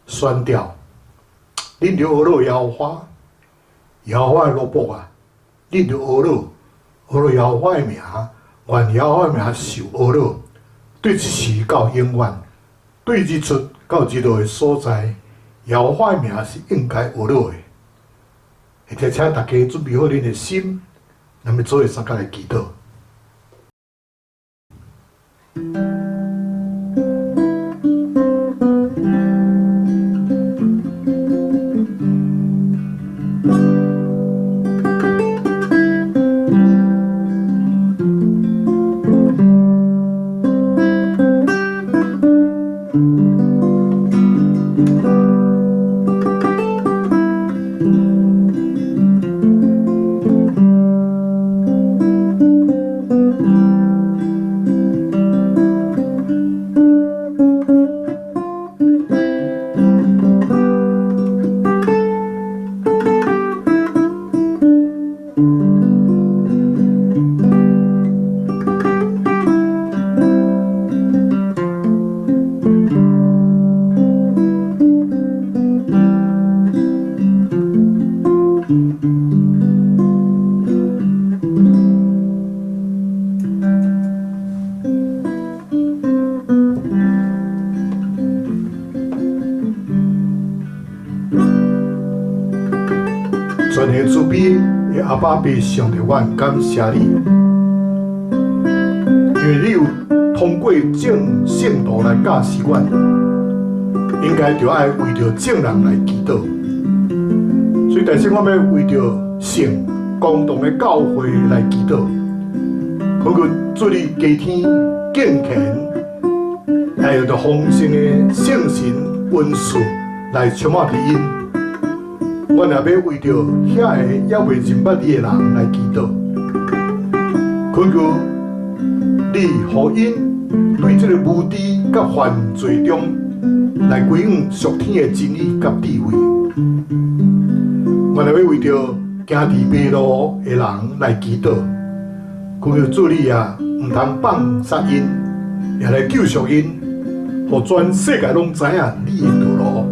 宣调，恁着学落摇花，摇花的萝卜啊，恁着学落，学落摇花的名，愿摇花的名受学落，对一时到永远，对日出到日落的所在，摇花的名是应该学落的。会提请大家准备好恁的心，咱们做伙三甲来祈祷。全能慈悲的阿爸爸上帝，我感谢你，因为你有通过正圣道来教示我，应该就爱为着正人来祈祷。所以，但是我要为着圣公同的教会来祈祷，包括祝你家天健康，还有着丰盛的圣神恩赐来充满伫因。我若要为着遐个还未认捌你的人来祈祷，恳求你互因对这个无知甲犯罪中来归向属天的真理甲智慧。我若要为着行伫迷路的人来祈祷，恳求主你啊，毋通放杀因，也来救赎因，互全世界拢知影你的道路。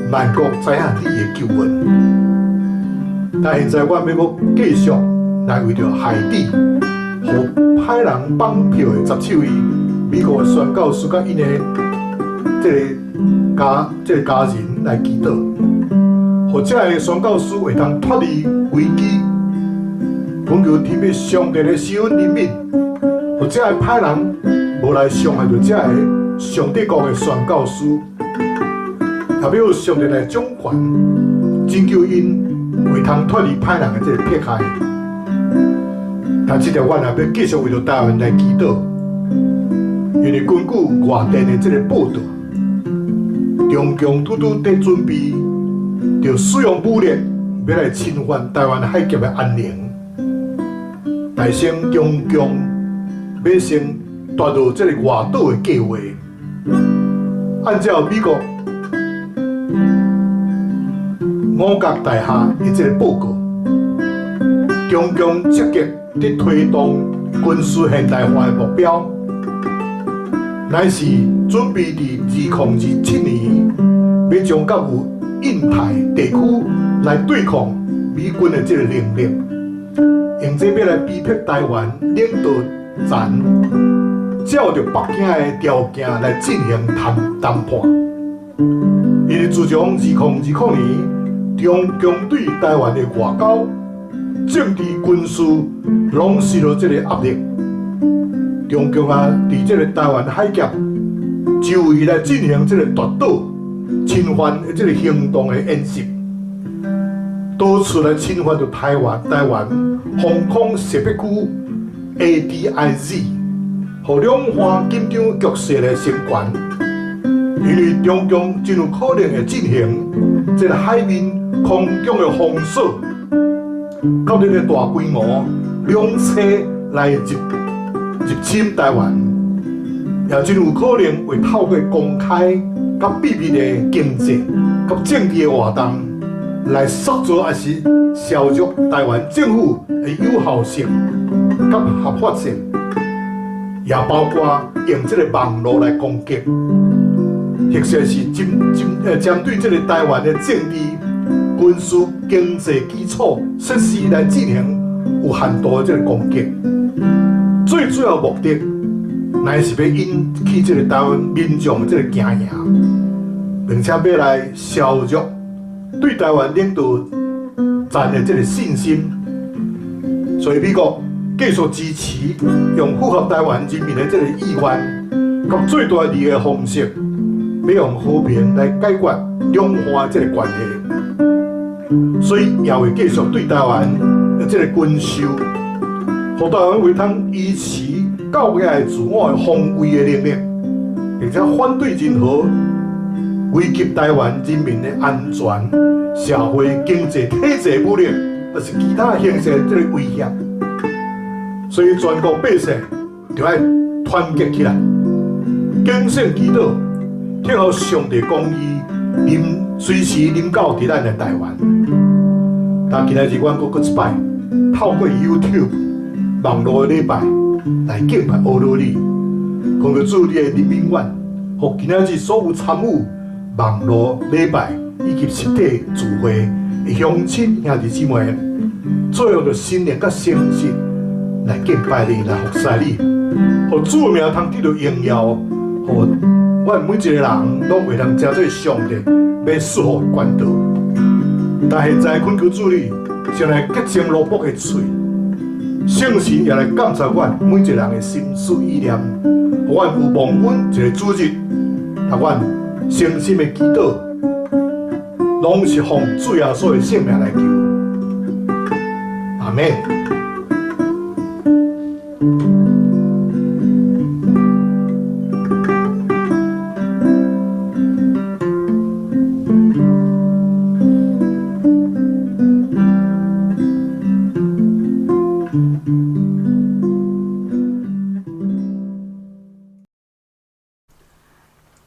万国知影你的救恩，但现在我要继续来为着海底，互歹人绑票的17位美国的宣教师甲因的这个家人来祈祷，互这个宣教师会当脱离危机，恳求天父上帝的施恩怜悯，互这个歹人无来伤害到这个上帝国的宣教师。也要上帝来掌权，拯救因，会通脱离歹人的这个迫害。但这条我也要继续为着台湾来祈祷，因为根据外电的这个报道，中共拄拄在准备，着使用武力要来侵犯台湾海峡的安宁，大声中共要先夺到这个外岛的计划，按照美国五角大厦的这个报告，中共积极在推动军事现代化的目标，乃是准备伫2027年要将甲有印太地区来对抗美军的这个能力，用这要来逼迫台湾领导战，照着北京的条件来进行谈判。因为自从2020年中共对台湾的外交、政治、军事拢受到这个压力。中共啊，伫这个台湾海峡周围来进行这个夺岛、侵犯的这个行动的演习，多次来侵犯到台湾防空识别区 ADIZ， 和两岸紧张局势的升悬。因为中共真有可能会进行这个海面、空中的封锁，到这个大规模两栖来入侵台湾，也真有可能会透过公开、甲秘密的经济、甲政治的活动，来塑造还是削弱台湾政府的有效性、甲合法性，也包括用这个网络来攻击。或者是针对这个台湾的政治、军事、经济基础设施来进行有限度的这个攻击，最主要目的，乃是要引起这个台湾民众的这个惊讶，并且要来削弱对台湾领导战的这个信心。所以美国继续支持用符合台湾人民的这个意愿，甲最大利益的方式。要用和平来解决两岸这个关系，所以也会继续对台湾的这个军售，让台湾会通维持较野自我的防卫的能力，并且反对任何危及台湾人民的安全、社会、经济体制不力，或是其他形式的这个威胁。所以全国百姓就要团结起来，坚信祈祷。听候上帝公义随时临到伫咱的台湾。但今仔日阮搁一摆透过 YouTube 网络的礼拜来敬拜乌罗里，奉着主你的人民愿，互今仔日所有参与网络礼拜以及实体聚会的乡亲兄弟姊妹，做用着心灵甲诚实来敬拜你，来服侍你，互主名通得到荣耀，互阮每一个人拢会通真做上帝要赐福的管道。但现在恳求主你，先来洁净罗卜的嘴，圣神也来感受阮每一个人的心思意念，互阮有蒙恩一个主日，让阮诚心的祈祷，拢是奉主耶稣的圣名来求。阿门。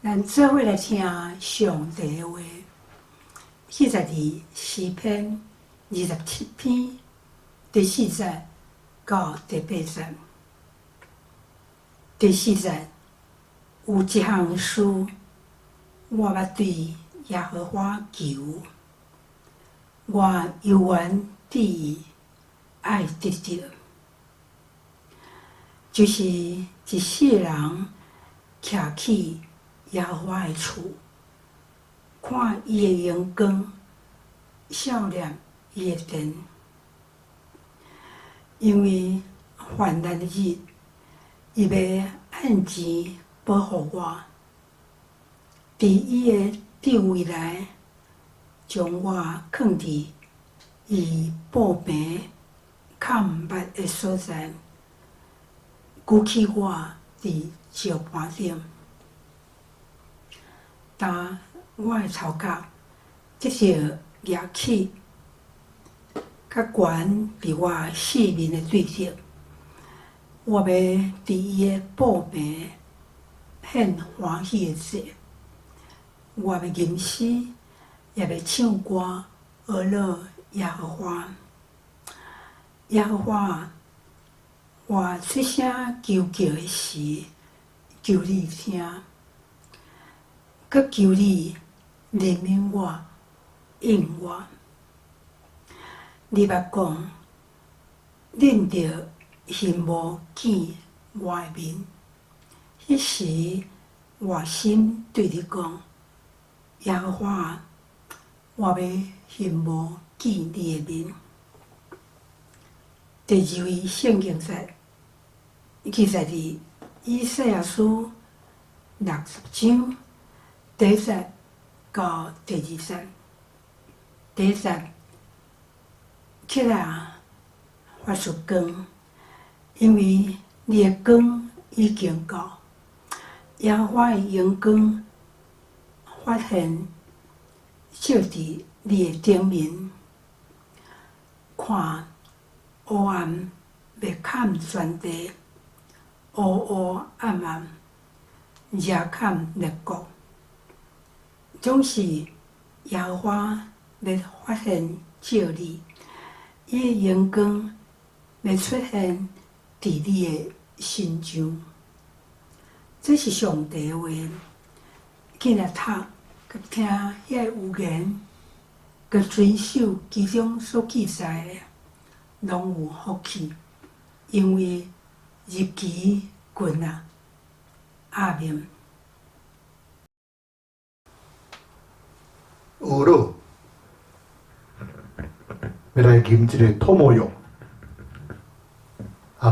咱做伙来听上帝的话。42诗篇27篇第4节到第8节。第4节有一项事，我捌对耶和华求，我犹原伫意爱得着，就是一世人徛起耶和华的厝，看伊的阳光，笑念伊的殿，因为患难的日，伊要按钱保护我，伫伊的地位内，将我放伫伊宝瓶看捌的所在，举起我伫石盘顶。当我的头壳得到举起，较悬伫我四面的对头，我要伫伊的宝瓶献欢喜的祭，我要吟诗，也要唱歌，而乐耶和华。耶和华，我出声求的时，求你听。佮求你怜悯我、应我。你捌讲，恁着恨无见我的面。迄时我心对你讲：耶和华，我要恨无见你的面。第2位圣经节，记载伫以赛亚书60章第1节到第2节。第1节，起来啊，发出光，因为你的光已经到，耶和华的阳光发现照伫你的顶面，看黑暗要盖全地，黑黑暗暗，遮盖列国，总是耶和华要发现照你，伊的阳光要出现伫你的心上。这是上帝的话，紧来读，佮听遐有言，佮遵守其中所记载的，拢有福气，因为日期近啊。阿明。有咯，要来吟一个托莫友。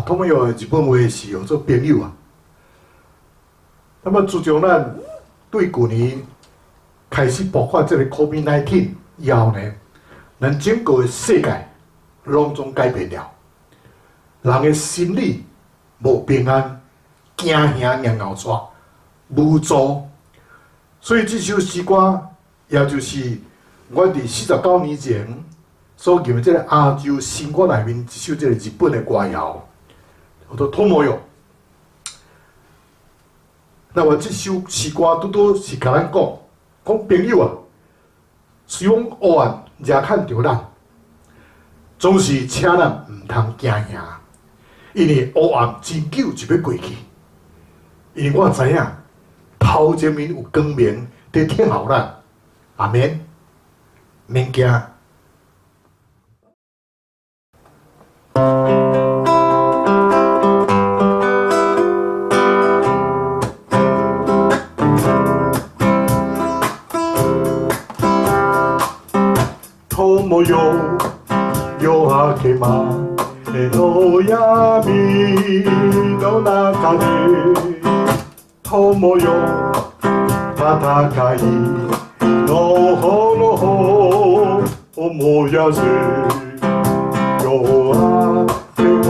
托莫友的日本话是叫做朋友啊。那么自从咱对去年开始爆发这个 COVID-19 以后呢，咱整个的世界拢总改变了，人的心理无平安，惊吓硬后抓，无助。所以这首诗歌，也就是我伫49年前所吟的这个亚洲新歌内面一首这个日本的歌谣，叫做《托莫友》。那么这首诗歌拄拄是甲咱讲朋友啊，虽然黑暗也看着咱，总是请咱毋通惊吓，因为黑暗真久就要过去。因为我知影头前面有光明在等候咱，阿免免惊。友夜明けまでの闇の中で友よ戦いの炎思い出せ夜明けは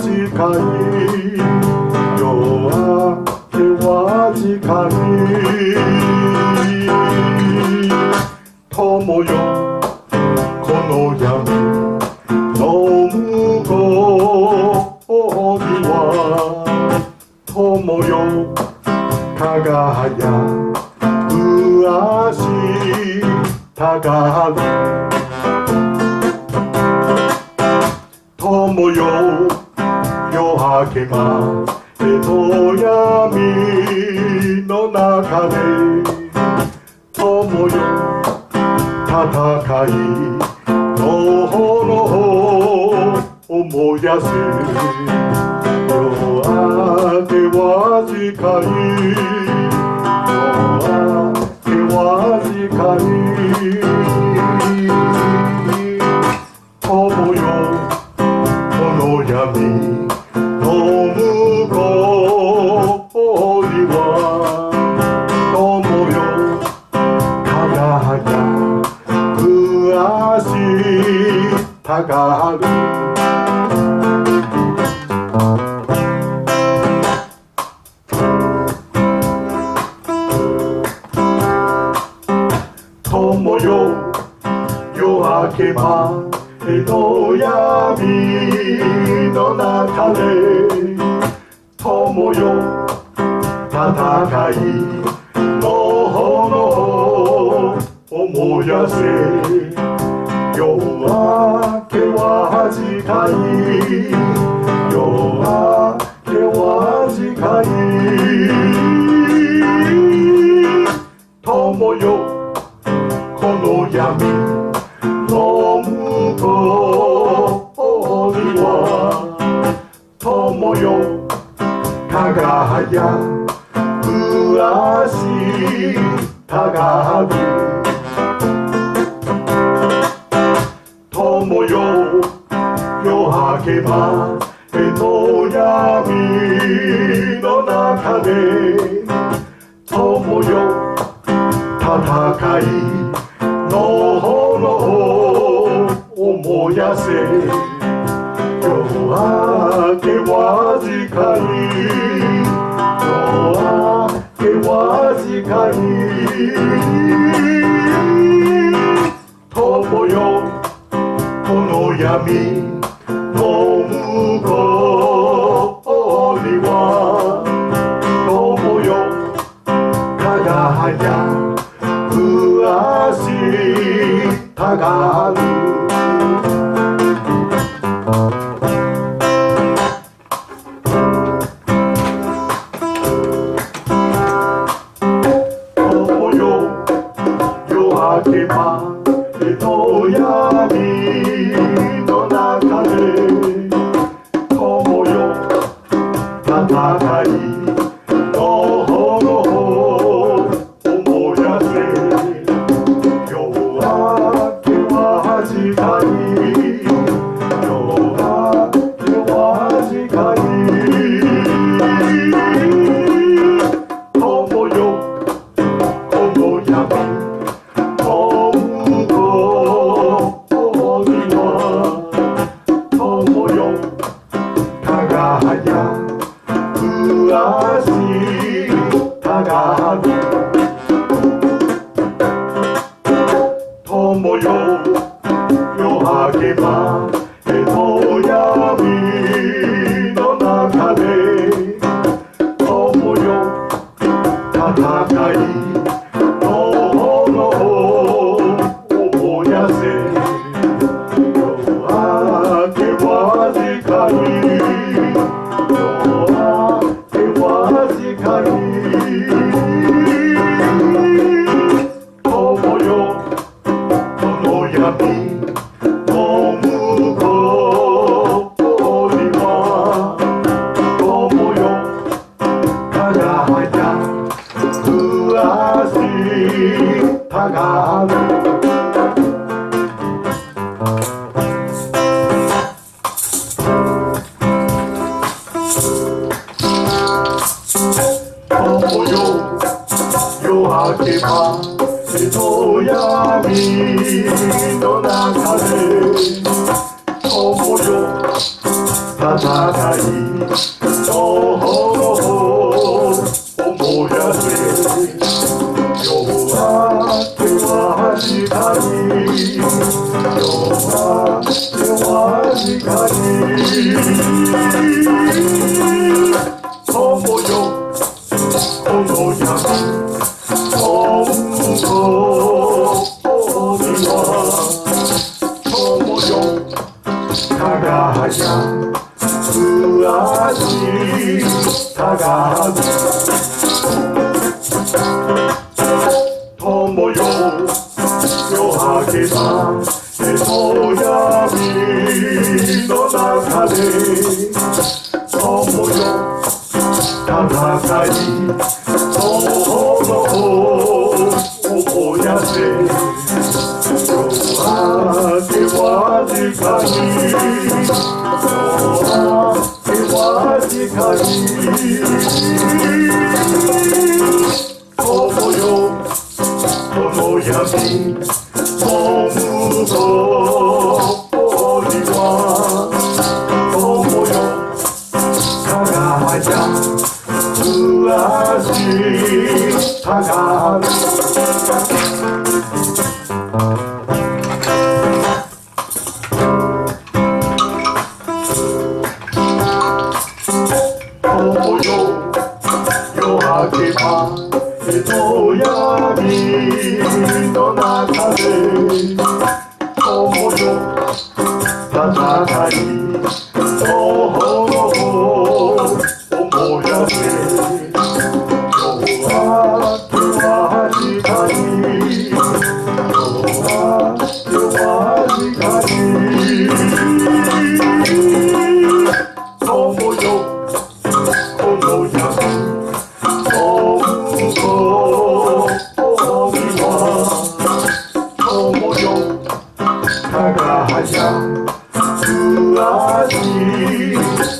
近い夜明けは近い友よこの闇の向こうには友よ輝く明日がる友よ夜明けまでの闇の中で友よ戦いの炎思い出せ夜明けは近い夜明けは近い友よこの闇の向こうには友よ輝く明日がある友よ夜明けまでの闇の中で友よ戦いの炎思い出せ夜明けは近い夜明けは近い友よこの闇の向こうには友よ輝く明日がある友よ夜明けまでの闇の中で友よ戦いの炎を燃やせ夜明けは近い夜明けは近い友よこの闇の向こうには友よ輝く明日がある友よ夜明けまでの闇の中で友よ戦いの炎を燃やせ夜明けは近い夜明けは近い友よこの闇の向こうには友よ輝く明日がある友よ夜明けまでの闇の中で友よ戦いの炎を燃やせ夜明けは近い夜明けは近い友よこの闇の向こうには友よ輝く明日がある友よ夜明けまでの闇の中で友よ戦いの炎を燃やせ夜明けは近い夜明けは近い友よこの闇の向こうには友よ輝く明日がある友よ夜明けまでの闇の中で友よ戦いの炎を燃やせ夜明けは近い夜明けは近い友よこの闇の向こうには友よ輝く明日がある友よ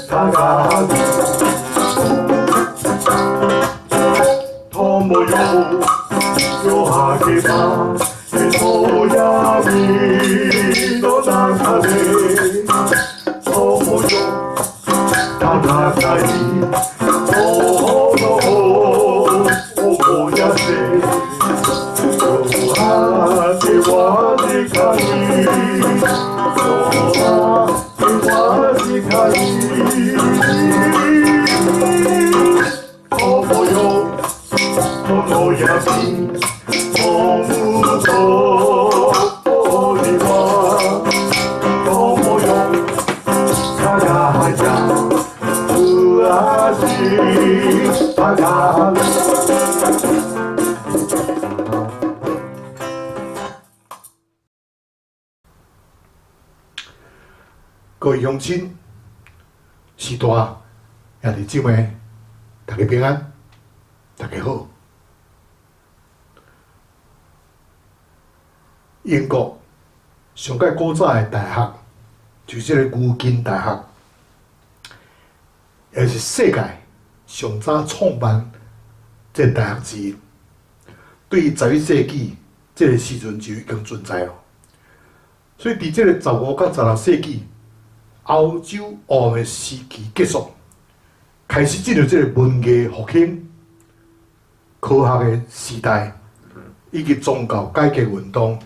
他家里，他没有下给他，给头呀你都拿他的，他没有他家里，哦呀谁，有啊的我的卡里，有啊的我的卡里，我没有，我呀你，我不错的我，我没有，他家不啊是他家。各位乡亲、时大也弟姊妹，大家平安，大家好。英国上届古早的大学就是这个牛津大学，也是世界上早创办这个大学之一。对于11世纪这个时阵就已经存在了，所以伫这个15到16世纪。欧洲学的时期结束，开始进入这个文艺复兴、科学的时代，以及宗教改革运动，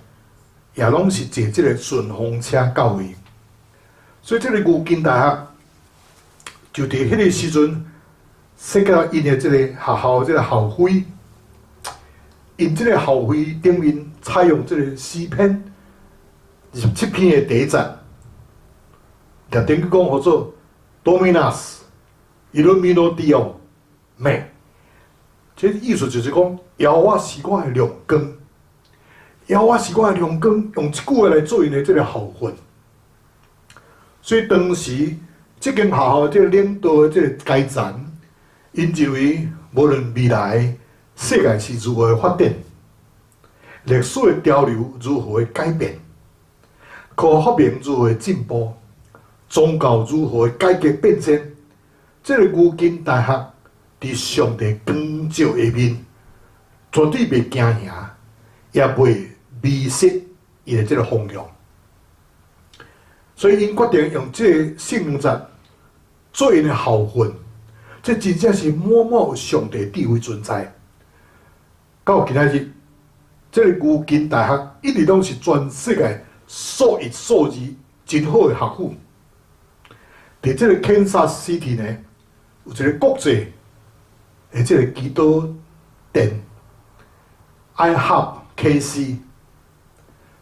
也拢是坐这个顺风车教育。所以，这个牛津大学就伫迄个时阵设计了因的这个学校的这个校徽，因这个校徽顶面采用这个诗篇27篇的第一节。也等于讲叫做 Dominus Illuminatio Me， 这意思就是讲，耶和华是我的亮光，耶和华是我的亮光，用这句话来做因的这个校训。所以当时这间学校的这个领导的这个阶层，因认为无论未来世界是如何的发展，历史的潮流如何的改变，科学发明如何的进步。宗教如何改革变迁？这个牛津大学伫上帝光照下面，绝对袂惊吓，也袂迷失伊的这个方向。所以，因决定用这个圣名节做因的校训，这真正是满满有上帝智慧存在。到今仔日，这个牛津大学一直拢是全世界数一数二真好的学府。伫这个 Kansas City 呢，有一个国际的这个基督殿 IHOP。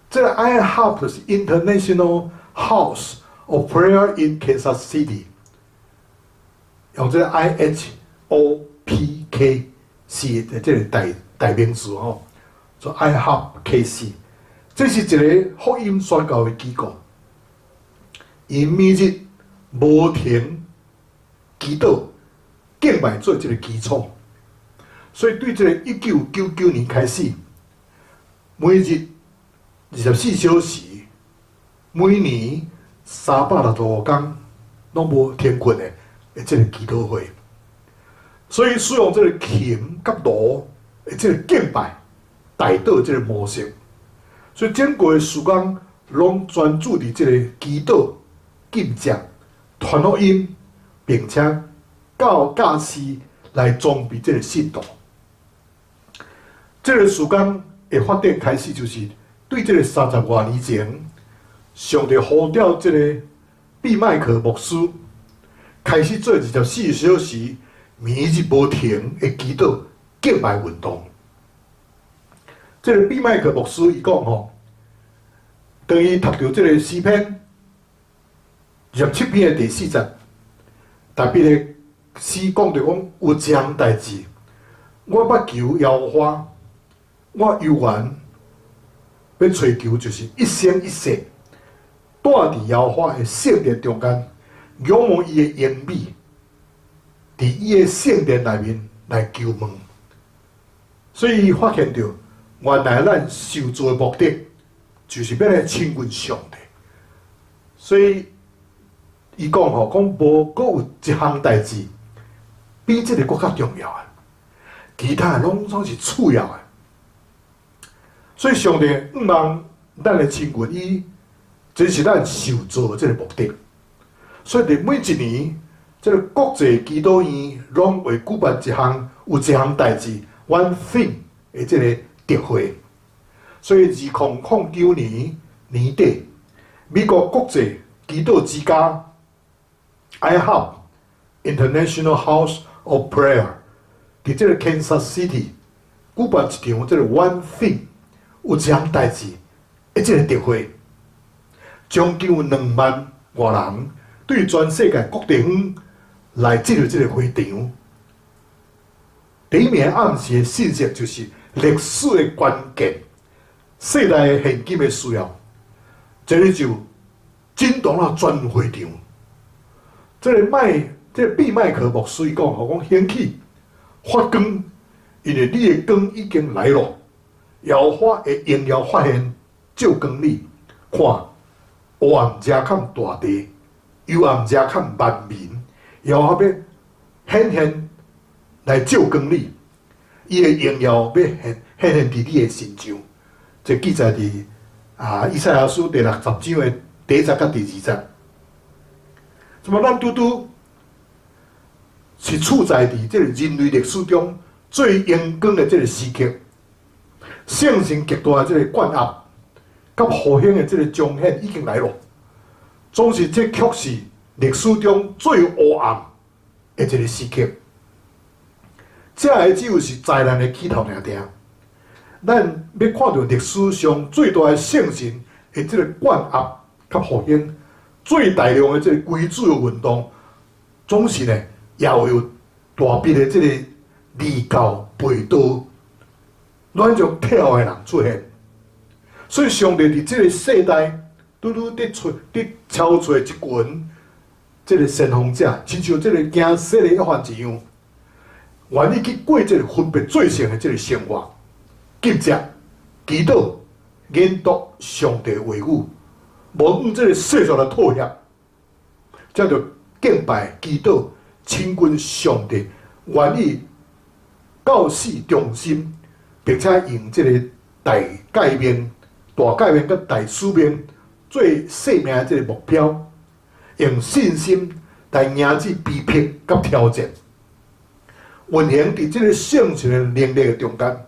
这个 IHOP 是 International House of Prayer in Kansas City， 用这个 IHOPKC 的这个代名词吼，做 IHOPKC。这是一个福音宣教的机构，因每日无停祈祷敬拜做这个基础，所以对这个1999年开始，每日24小时，每年365天，拢无停困的这个祈祷会。所以使用这个琴甲锣的这个敬拜代祷这个模式，所以整个的时间拢专注伫这个祈祷、敬讲。传福音，并且教教师来装备这个信徒。这个时间的发展开始，就是对这个30多年前，上帝呼召这个毕麦克牧师开始做24小时、每日无停的祈祷敬拜运动。这个毕麦克牧师伊讲吼，当伊读到这个诗篇。27篇的第4节，特别的诗讲着讲有一项代志，我捌求耶和华，我犹原要追求，就是一生一世，住伫耶和华的圣殿中间，仰望伊的荣美，伫伊的圣殿内面来求问。所以伊发现着，原来咱受造的目的，就是要来亲近上帝。所以伊讲吼，讲无阁有一项代志比即个阁较重要啊，其他拢总是次要啊。所以上帝毋望咱的亲近伊，这是咱受造即个目的。所以伫每一年，即个国际基督院拢会举办有一项代志 ，One Thing 的即个特会。所以2009年年底，美国国际基督之家 IHOP International House of Prayer 伫即个 Kansas City 举办一场即个 One Thing 有一项代志的即个特会，将近有2万外人对全世界各地方来进入即个会场。第一名暗示的信息就是历史的关键。世代的现今的需要，这里就真当了全会场。这个毕麦克牧师讲，吼讲兴起发光，因为你的光已经来了，耀花会荣耀发现照光你，看黑暗遮看大地，幽暗遮看万民，耀花要显现来照光你，伊的荣耀要显现伫你的身上。这记载伫以赛亚书第60章的第1节甲第2节。那么咱拄拄是处在伫这个人类历史中最阳光的这个时刻，圣神极大的这个灌压，甲复兴的这个彰显已经来了。总是这却是历史中最黑暗的这个时刻。这个只有是灾难的起头尔定。咱要看到历史上最大的圣神的这个灌压甲复兴，最大量的这个归主的运动，总是呢也会有大笔的这个离教背道、乱种跳的人出现。所以上帝伫这个世代，拄拄伫敲出一群这个先锋者，亲像这个行洗的约翰一样，愿意去过这个分别罪性的这个生活。急着祈祷、研读上帝话语，无用这个世俗的妥协，才着敬拜、祈祷、亲近上帝，愿意到死忠心，并且用这个大改变、甲大使命做生命的这个目标，用信心来迎击逼迫甲挑战，运行伫这个圣神的能力的中间。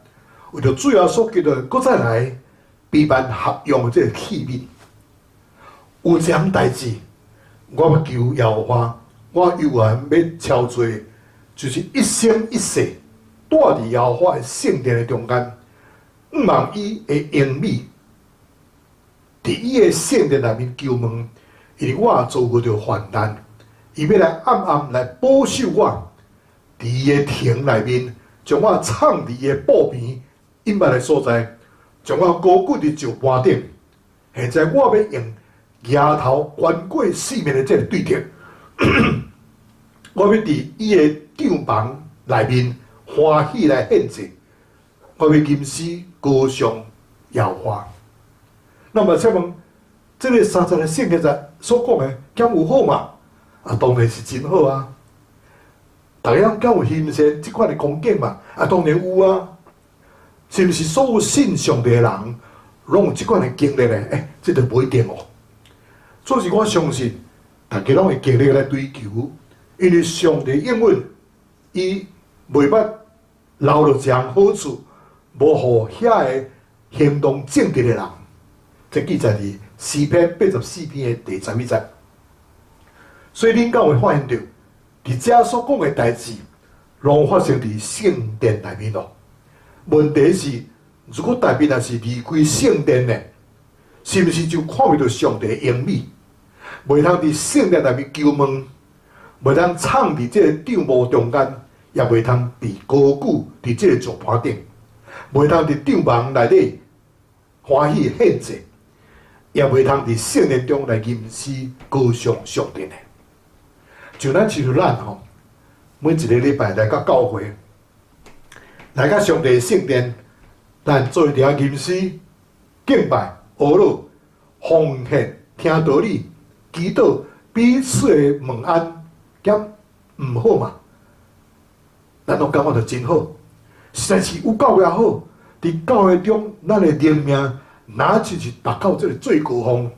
为着主要所给的，搁再来备办合用的这个器皿，有一项代志，我要求耶和华，我犹原要超做，就是一生一世住伫耶和华的圣殿的中间，毋望伊会英美，伫伊的圣殿内面求问，因为我遭遇着患难，伊要来暗暗来保守我，伫伊的亭内面，将我藏伫伊的布边。隐密的所在，将我高举伫石盘顶。现在我要用额头悬过四面的这个对贴，我要伫伊的帐房内面欢喜来献祭。我要吟诗歌颂耶和华。那么，请问这个30个圣经所讲的，敢有好嘛？当然是真好啊！大家敢有欣赏这款的光景嘛？当然有啊！是不是所有信上帝的人，拢有这款的经历呢？这就不一定哦。所以我相信，大家拢会尽力来追求，因为上帝应允，伊袂捌留落一项好处，无互遐个行动正直的人。这记载伫诗篇84篇的第31节。所以恁敢会发现到，伫遮所讲的代志，拢发生伫圣殿内面咯。问题是，如果大兵若是离开圣殿呢，是不是就看袂到上帝的英美？袂通伫圣殿内面求问，袂通藏伫这个帐幕中间，也袂通被高举伫这个石盘顶，袂通伫帐房内底欢喜献祭，也袂通伫圣殿中来吟诗歌颂上帝呢。就咱吼，每一个礼拜来到教会。来到上帝圣殿，咱做一条吟诗、敬拜、学乐、奉献、听道理、祈祷、彼此的问安兼唔好嘛，咱拢感觉到真好，实在是有教会也好，伫教会中，咱的灵命哪就是达到这个最高峰。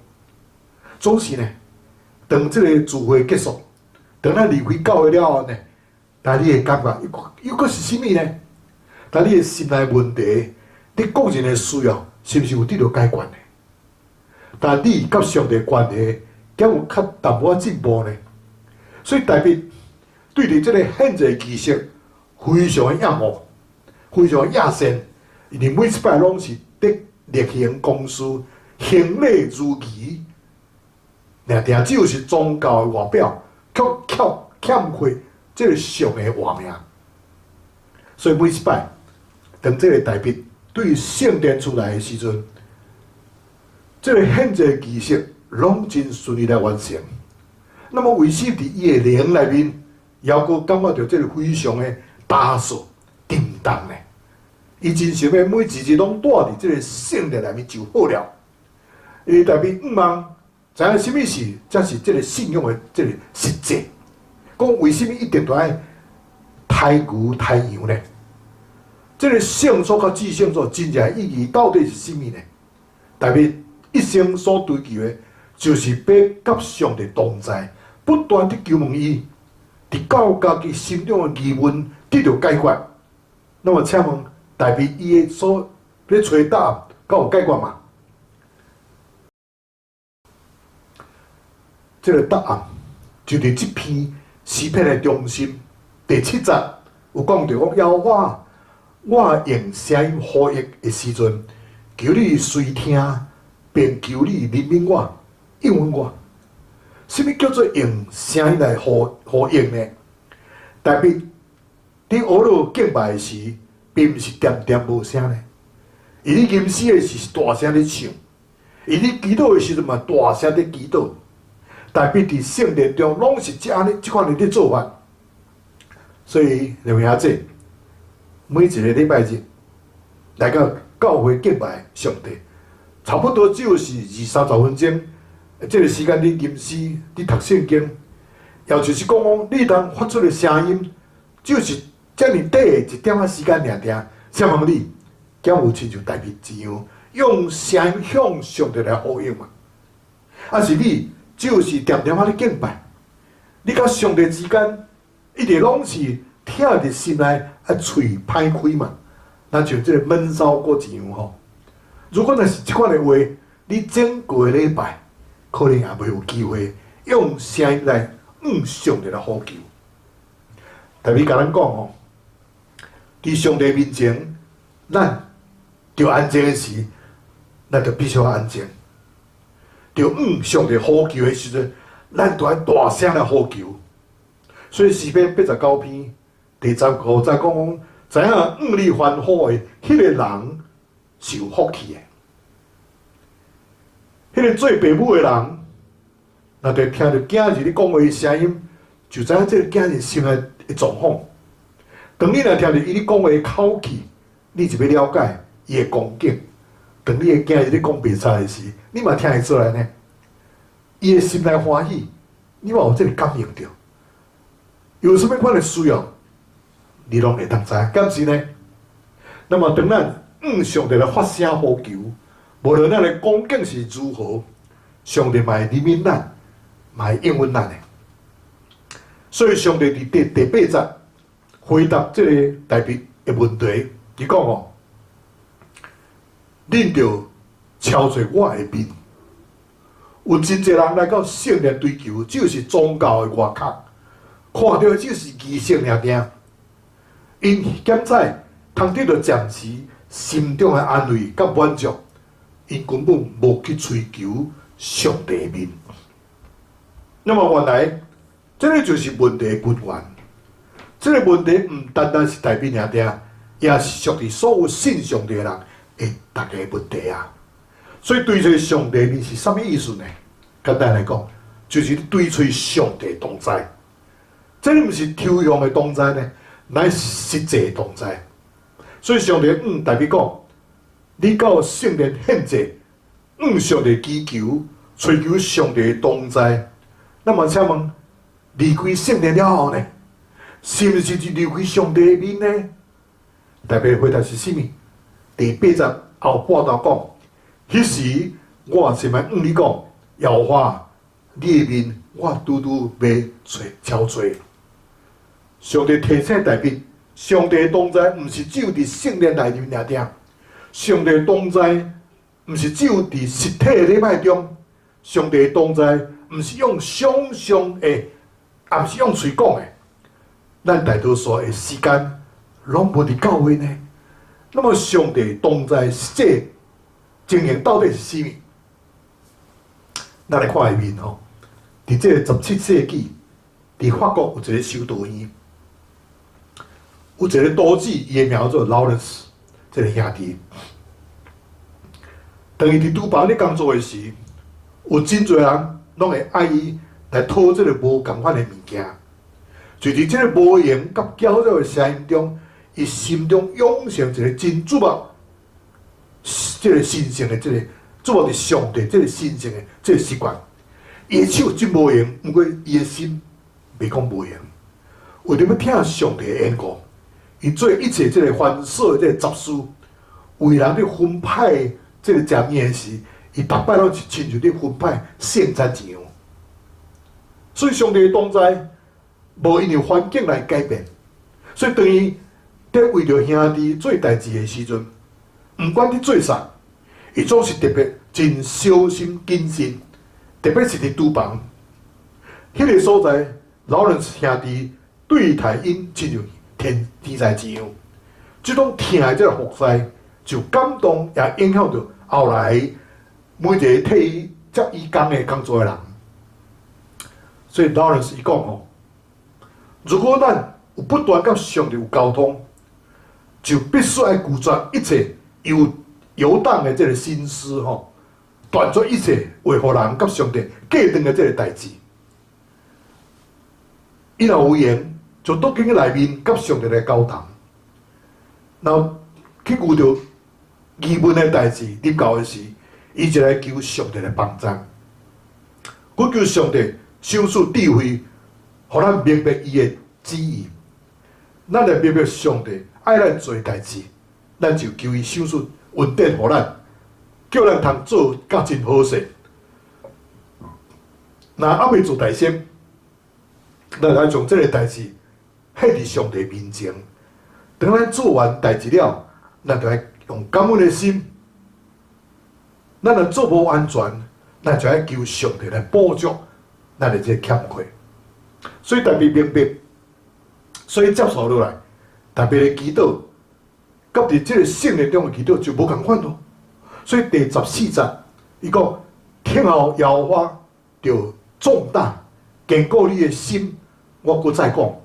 总是呢，当这个聚会结束，当咱离开教会了后呢，但你会感觉又搁是甚物呢？但你的心内问题，你个人的需要，是不是有得到解决呢？但你甲上帝关系，敢有较淡薄仔进步呢？所以大别对着这个献祭仪式非常的厌恶，非常的厌善，因为每一摆拢是得例行公事，行礼如仪，定只有是宗教的外表，却欠缺这个上的画面。所以每一摆，当这个大别对圣殿出来的时阵，这个献祭仪式拢真顺利来完成。那么为什伫伊的灵内面，还阁感觉到这个非常的踏实、定当呢？伊真想要每一日拢住伫这个圣殿内面就好了。因为大别毋茫知影什么事才是这个信仰的这个实际。讲为什么一定要爱太牛太羊呢？这个圣所甲至圣所真正的意义到底是什么呢？大别一生所追求的，就是要甲上帝同在，不断地求问伊，伫到家己心中的疑问得到解决。那么，请问大别伊的所要找答案，敢有解决吗？这个答案就伫这篇诗篇的中心第7节有讲到讲，邀我用声音呼吁的时阵，求你垂听，并求你怜悯我、应允我。什么叫做用声音来呼应呢？大别你学了敬拜的时，并毋是点点无声呢。伊你吟诗的时是大声咧唱，伊你祈祷的时阵嘛大声咧祈祷。大别伫圣殿中拢是即款的咧做法。所以两位阿姐，每一个礼拜日来到教会敬拜上帝，差不多只有是20-30分钟。这个时间你吟诗、你读圣经，也就是讲你当发出的声音，就是遮尔短的一点仔时间尔定。请问你，敢有亲像大别一样，用声音向上帝来呼应吗？还是你只有是点点仔咧敬拜？你甲上帝之间一直拢是听伫心内啊，喙歹开嘛？那像这个闷骚过一样吼。如果若是即款的话，你整个礼拜可能也袂有机会用声音来上帝来呼求。特别甲咱讲吼，伫上帝面前，咱着安静的时，咱着必须要安静；着上帝呼求的时阵，咱着爱大声来呼求。所以诗篇89篇第15节讲，知影你欢呼的迄个人是有福气的。迄个做父母的人，若着听着囝儿你讲话的声音，就知影这个囝儿心内的状况。当你若听着伊咧讲话的口气，你就要了解伊的光景。当你的囝儿咧讲白菜的时，你嘛听会出来呢。伊的心内欢喜，你嘛有这个感应着。有什么款的需要，你拢会当知，敢是呢？那么当咱上帝来发声呼求，无论咱的光景是如何，上帝嘛会怜悯咱，嘛会应允咱的。所以上帝伫第8节回答这个大别的问题，伊讲哦，恁着超出我的面。有真侪人来到圣殿追求，只是宗教的外壳，看到的只是仪式尔定。因现在通得到暂时心中的安慰甲满足，因根本无去追求上帝的面。那么原来，这个就是问题的根源。这个问题唔单单是大别尔定，也是属于所有信上帝的人的大家问题啊。所以对找上帝面是什么意思呢？简单来讲，就是对找上帝同在。这个不是抽象的同在呢，乃是实际的同在。所以上帝大别讲，你到圣殿献祭，上帝祈求，追求上帝的同在，那么请问，离开圣殿了后呢，是毋是就离开上帝的面呢？特别回答是啥物？第8节后半段讲，迄时我先来你讲，耶和华，你的面我拄拄要超找。上帝提醒大家，上帝的同在毋是只有伫圣殿内面尔定，上帝的同在毋是只有伫实体的礼拜中，上帝的同在毋是用想象的，也毋是用嘴讲的。咱大多数的时间拢无伫教会呢。那么上帝同在实际情形到底是啥物？咱来看下面吼，伫这个17世纪，伫法国有一个修道院，有一个都市，伊的名叫做劳伦斯，这个兄弟。当伊伫厨房咧工作的时，有真侪人拢会爱伊来讨这个无共款的物件。就伫这个无言甲搅扰的声音中，伊心中涌现一个真注目，这个神圣的这个注目伫上帝这个神圣的这个习惯。伊的手真无言，不过伊的心袂讲无言。为着要听上帝的演讲，伊做一切这个繁琐的这个杂事，为人咧分派这个食面时，伊逐摆拢是亲像咧分派圣餐一样。所以上帝的同在无因为环境来改变，所以当伊伫为着兄弟做代志的时阵，毋管你做啥，伊总是特别真小心谨慎，特别是伫厨房，迄个所在，劳伦斯兄弟对待因亲像天才一样。即种听的这个服侍，就感动也影响着后来每一个替伊接伊工的工作的人。所以劳伦斯伊讲吼，如果咱有不断甲上帝有沟通，就必须要拒绝一切游荡的这个心思吼，断绝一切为互人甲上帝隔断的这个代志。伊若有闲，就倒进去内面甲上帝来交谈，然后去遇到疑问的代志、入教的时，伊就来求上帝的帮助。我求上帝赏赐智慧，互咱明白伊的旨意。咱来明白上帝爱咱做代志，咱就求伊赏赐稳定互咱，叫咱通做甲真好势。若还未做大先，咱来将这个代志献伫上帝面前。当咱做完代志了，咱就要用感恩的心。咱若做无完全，咱就要求上帝来补足咱的这个欠缺。所以特别明白，所以接受落来，特别的祈祷，甲伫这个圣灵中的祈祷就无共款咯。所以第14节，伊讲听候耶和华就壮大坚固你的心。我搁再讲，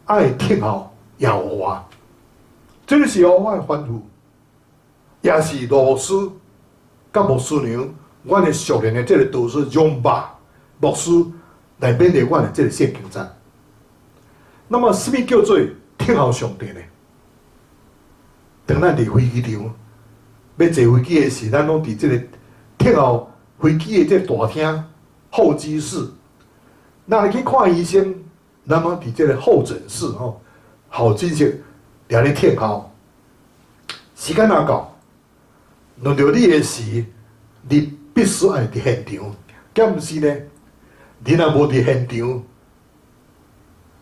爱听候耶和华，这是耶和华的吩咐，也是罗斯甲牧师娘，阮的熟练的这个导师用吧牧师来勉励阮的这个圣经章。那么，什么叫做听候上帝呢？当咱伫飞机场要坐飞机的时，咱拢伫这个听候飞机的这个大厅候机室。那去看医生，咱拢伫这个候诊室吼，候诊室掠咧听候。时间若到，轮到你的时，你必须要伫现场。敢毋是呢？你若无伫现场，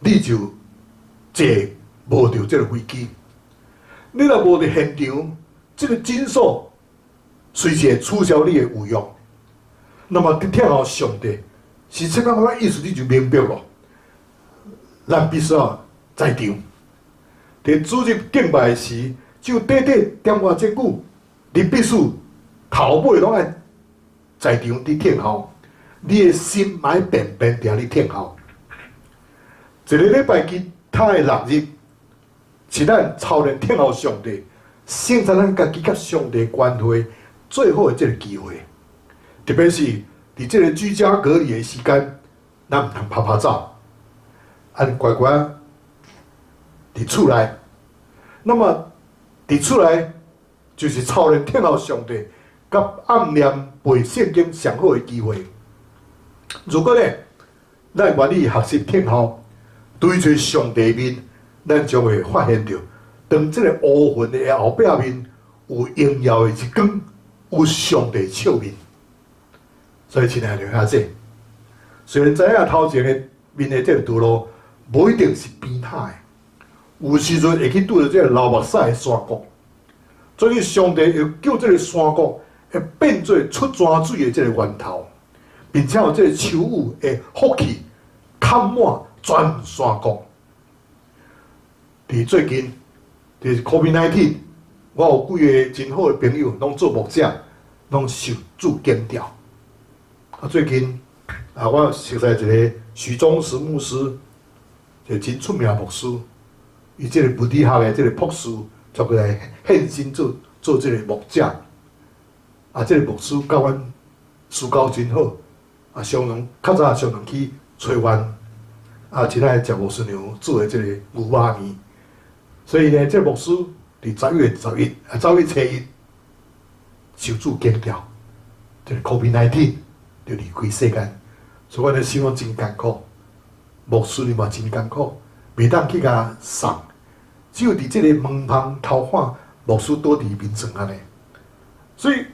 你就坐无着这个飞机。你若无伫现场，这个诊所随时会取消你的有用。那么伫听候上帝是什么意思？你就明白咯。咱必须要在场。伫主日敬拜时，只有短短点外这句，你必须头尾拢爱在场伫听候。你的心买便便伫咧听候。一个礼拜其他的6日，是咱操练听候上帝，省察咱家己甲上帝关系最好的这个机会。特别是伫这个居家隔离的时间，咱毋通拍拍走，安乖乖伫厝内。那么伫厝内就是操练听候上帝，甲暗念背圣经上好的机会。如果呢，咱愿意学习听候，对准上帝面，咱将会发现到，当这个乌云的后壁面有荣耀的一光，有上帝笑面。所以，亲爱的兄弟，虽然知影头前的面的这个道路无一定是平坦的，有时阵会去拄着这个流目屎的山谷，所以上帝要叫这个山谷会变做出泉水的这个源头，并且有这个秋雨的福气盖满全山谷。伫最近，伫 COVID-19， 我有几个真好的朋友，拢做牧者，拢受主建调。最近我熟悉一个许宗实牧师，一个真出名的牧师，伊即个物理学的即个博士，就过来献身做即个牧者。即个牧师甲阮私交真好，常常较早常常去找阮，真爱食吴顺娘做的即个牛肉面。所以呢，这个牧师伫11月初一受主建调，即个 COVID-19 就离开世间。所以阮的生活真艰苦，牧师你嘛真艰苦，袂当去甲送，只有伫即个门旁头看牧师倒伫面床安尼。所以，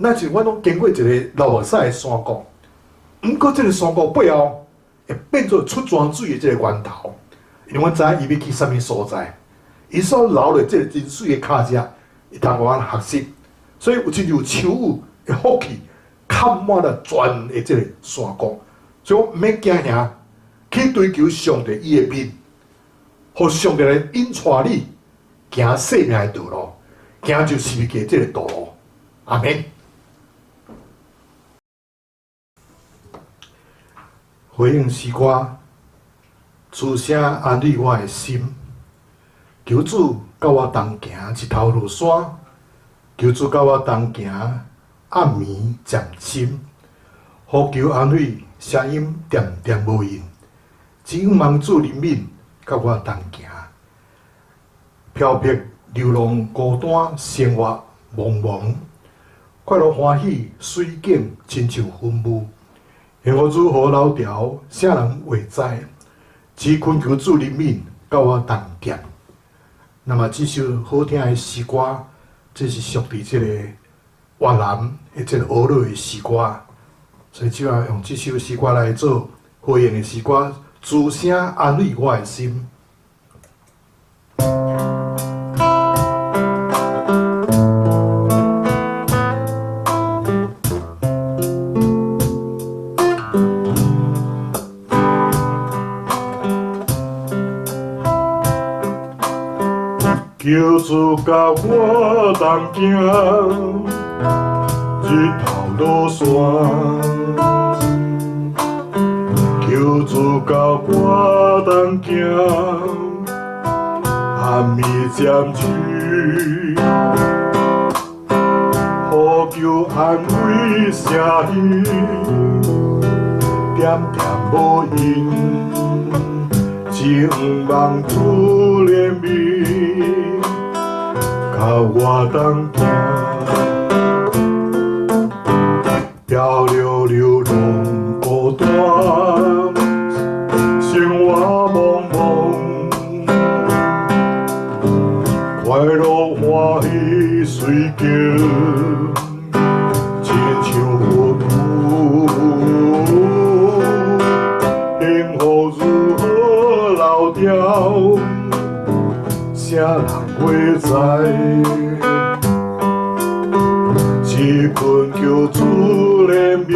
咱是阮拢经过一个流目屎的山谷，毋过即个山谷背后会变做出泉水的即个源头，因为阮知影伊要去啥物所在，伊所留落即个真水的脚迹，会通互阮学习，所以有亲像秋雨的福气，盖满了全的即个山谷。所以我毋免惊吓，去追求上帝伊的面，互上帝来引带你行生命的道路，行就是物嘅即个道路。阿免。回应诗歌，出声安慰我的心，求主甲我同行，一头落山，求主甲我同行，暗暝渐深，呼求安慰。声音点点无应，只有望主怜悯，甲我同行。漂泊流浪孤单，生活茫茫，快乐欢喜水景亲像云雾。幸福主好老调，啥人会知？只恳求主怜悯，甲我同行。那么这首好听的诗歌，这是属于这个越南的这个俄语的诗歌。所以就要用这首诗歌来做回应的诗歌，主声安慰我的心。求主甲我同行，日头落山。求主甲我同行，暗暝渐去，呼求安慰声音，点点无应，只望主怜悯，甲我同行，漂流流浪孤单。生活茫茫，快乐欢喜水景，亲像云雾。幸福如何老调，啥人会知？只恳求主怜悯，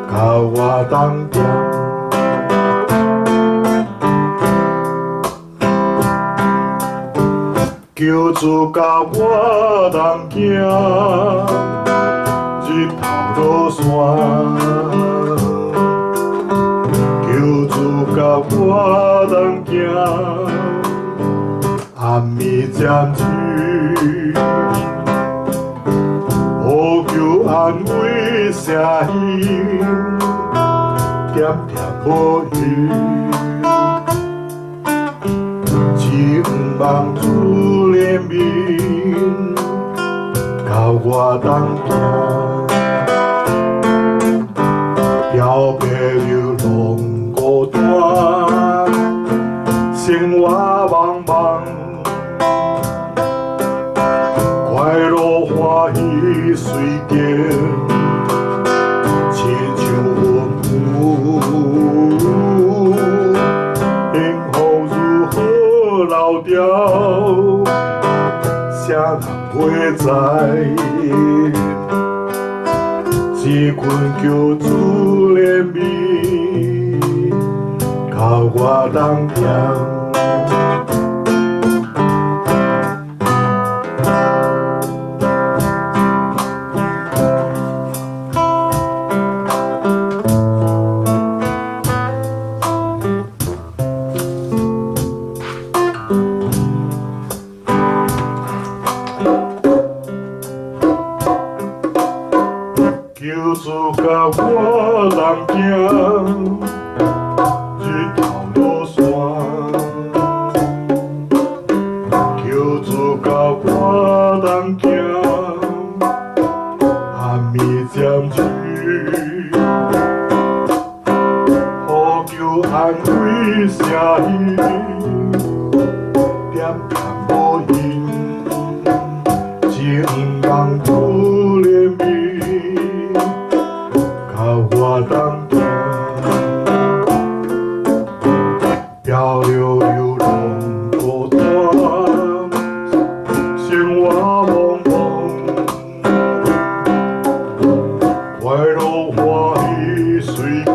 甲我同行。求主甲我同行，日头落山。求主甲我同行，暗暝渐去，呼求安慰声音，点点无语。只望主怜悯，甲我同行，漂交朋友拢孤单，生活茫茫，快乐欢喜随着亲像云雾，幸福如何老掉，谁人会知？一群叫主怜悯，靠我当行。求主甲我同行，日头落山。求主甲我同行，暗暝占据，呼求安慰声音，点点无因，情人主怜悯。我当行，漂流游龙孤单，生活茫茫，快乐欢喜随着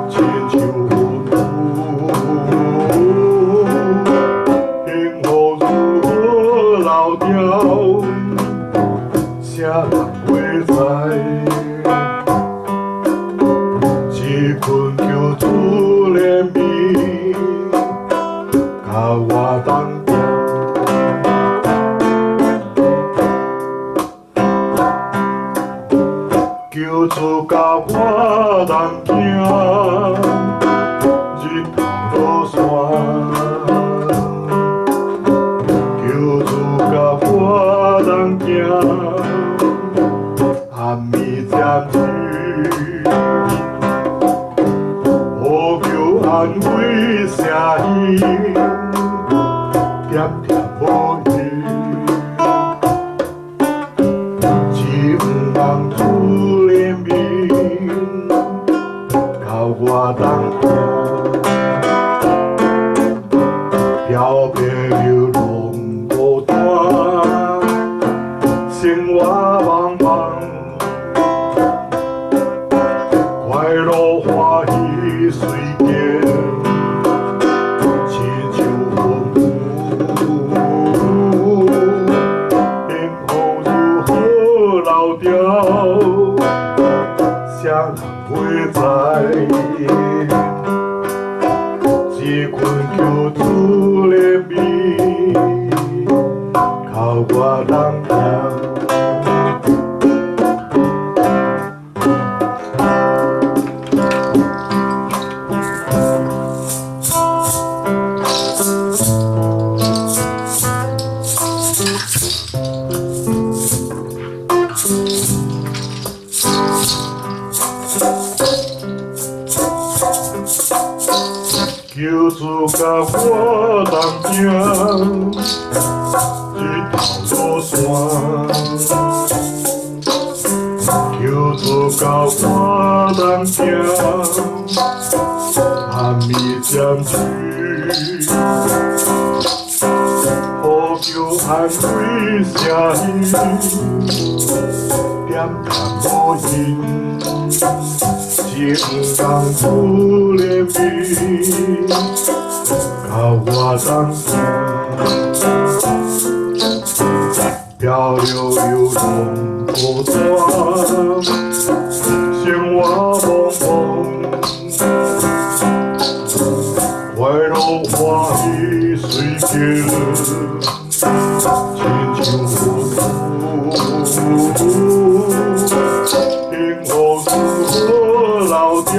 亲像云雾，幸福如何老掉，谁人会知？一群叫主怜悯，甲我同行，求主甲我同行，日头落山。求主甲我同行，暗暝占据。安慰声音，点点无语，情人主怜悯，甲我同行，漂朋友拢孤单，生活茫茫，快乐欢喜随着。谁人会知？一群叫主怜悯，靠我同行。求主甲我同行，日头落山。求主甲我同行，暗暝占据，呼求安慰声音，点点无因。情人主怜悯，甲我同行，漂流游龙孤单，生活茫茫，快乐欢喜随着亲像云雾，幸福如何老掉？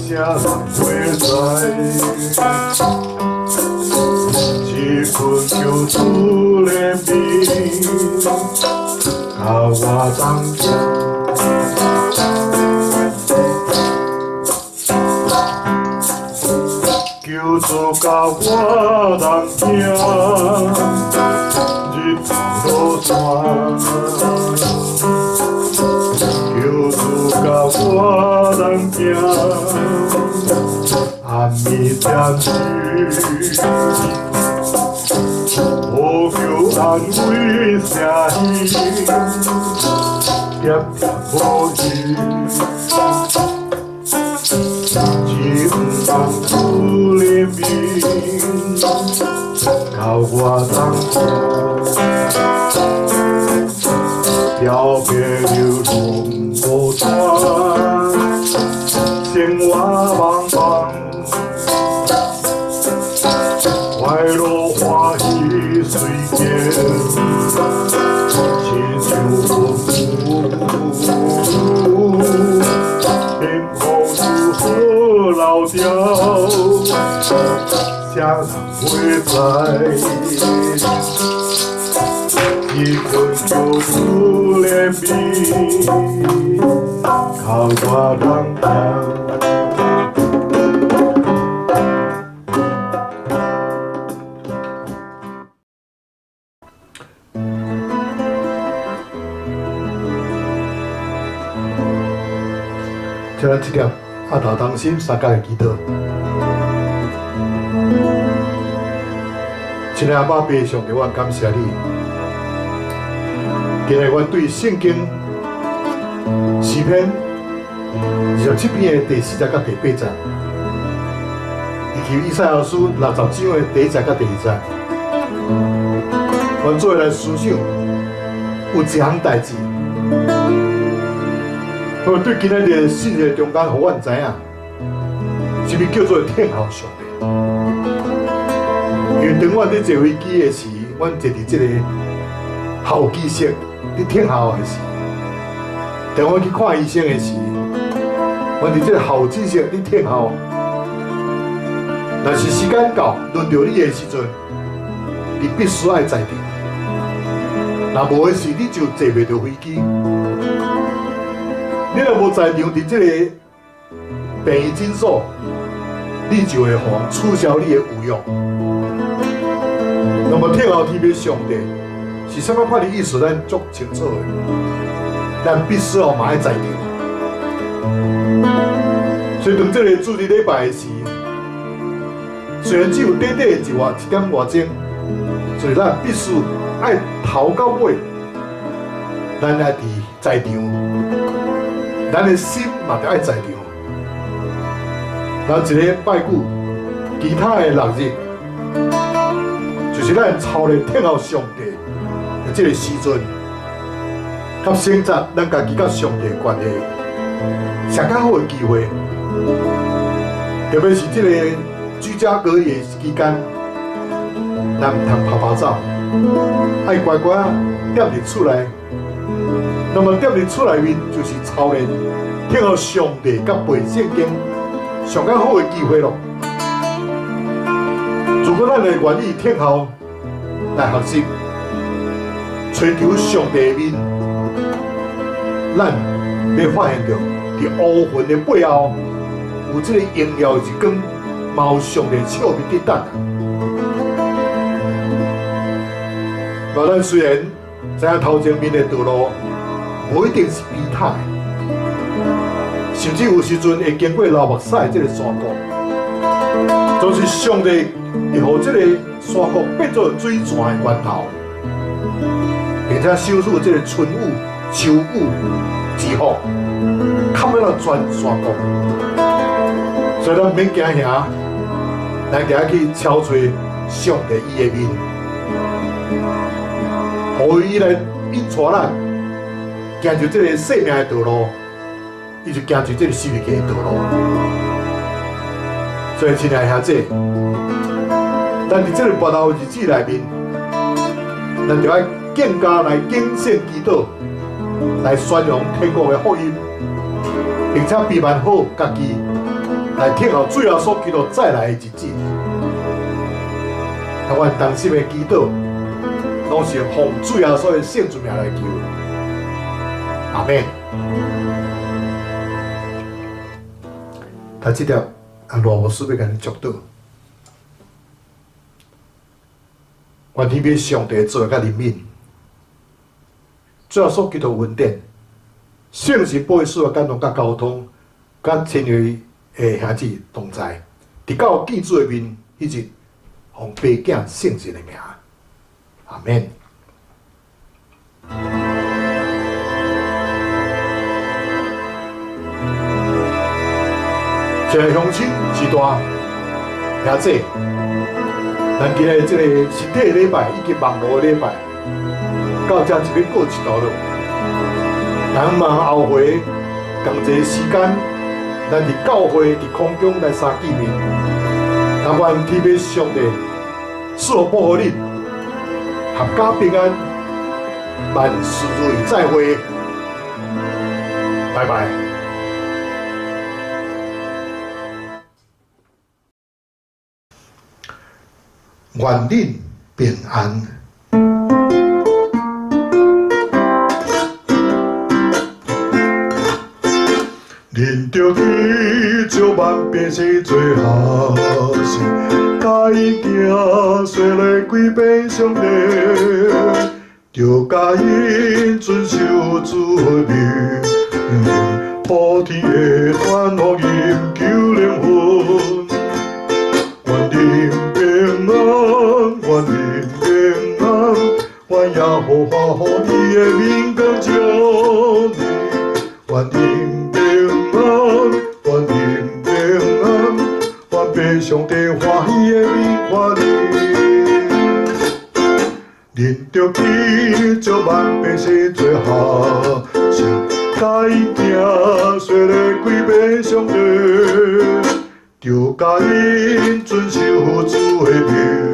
谁人会知？一群叫主怜悯，甲我同行。甲我通行，日头落山。求主甲我通行，暗暝占据。无求安慰声音，点点无语。只望主怜悯，教我当行。表别流浪无端，生活茫茫。快乐欢喜随见，亲像风舞，天空如何老调，谁人会知？一困就主怜悯，靠我当家。听咱这点阿头当心三界的祈祷，亲爱阿爸爸上帝，我感谢你。今日我对圣经诗篇27篇的第4节到第8节，以及以赛亚书60章的第1节到第2节，我做来思想有一项代志。我对今日的信息中间，互阮知影，什么叫做天后上帝？因为当阮伫坐飞机的时，阮坐伫这个候机室，伫天后的时；当我去看医生的时，阮伫这个候机室伫天后。若是时间到，轮到你的时阵，你必须要在场。若无的时，你就坐袂到飞机。你若无在场伫这个病医诊所，你就会互人取消你的有用。那么天后天父上帝是啥物款的意思？咱足清楚的，咱必须要嘛要在场。所以当这个主日礼拜的时，虽然只有短短的1点外钟，所以咱必须爱头到尾，咱爱伫在场。咱的心嘛着爱在场，咱一个拜古，其他的6日，就是咱操练天后上帝的这个时阵，甲省察咱家己甲上帝的关系，上较好的机会。特别是这个居家隔离的期间，咱唔通跑跑走，爱乖乖踮伫厝内。那么踮伫厝内面，就是操练天后上帝甲背圣经上较好的机会咯。如果咱会愿意天后来学习，追求上帝的面，咱要发现到伫乌云的背后，有这个荣耀日光，嘛有上帝笑面伫等。那咱虽然知影头前面的道路，无一定是平坦的，甚至有时阵会经过流目屎这个山谷，就是上帝会让这个山谷变作水泉的源头，并且收取这个春雨、秋雨之雨，盖满了全山谷。所以咱免惊吓，咱行去敲找上帝伊的面，互伊来引带咱。行住这个生命的道路，伊就行住这个死命的道路。所以，亲爱的兄弟，咱伫这个跋倒日子内面，咱就要更加来敬献祈祷，来宣扬天国的福音，并且备办好家己，来听候主耶稣基督再来的日子。啊，阮当心的祈祷，拢是奉主耶稣的圣主名来求。阿免。他这条罗牧师要甲你祝祷。愿天父上帝做甲怜悯，最后所基督恩典，圣神保守感动甲交通，甲亲爱的兄弟同在，伫到见主的面，一直奉父囝圣神的名，阿免。现在乡亲时代，兄弟，咱今日这个实体礼拜以及网络礼拜，到这这边过一段落。咱嘛后回同一个时间，咱伫教会伫空中来相见面。但愿天父上帝赐福保护你，阖家平安，万事如意，再会，拜拜。愿恁平安。恁着去招万百姓做好事，甲伊行，随来归遍上帝，着甲因遵守主的命，普天的传福音救灵魂。愿恁平安，愿恁平安，愿耶和华予伊的面光照你，愿恁平安，愿恁平安，愿被上帝欢喜的面看你。恁着去招万百姓做好事，甲伊行，随来归遍上帝。着甲因遵守主的命。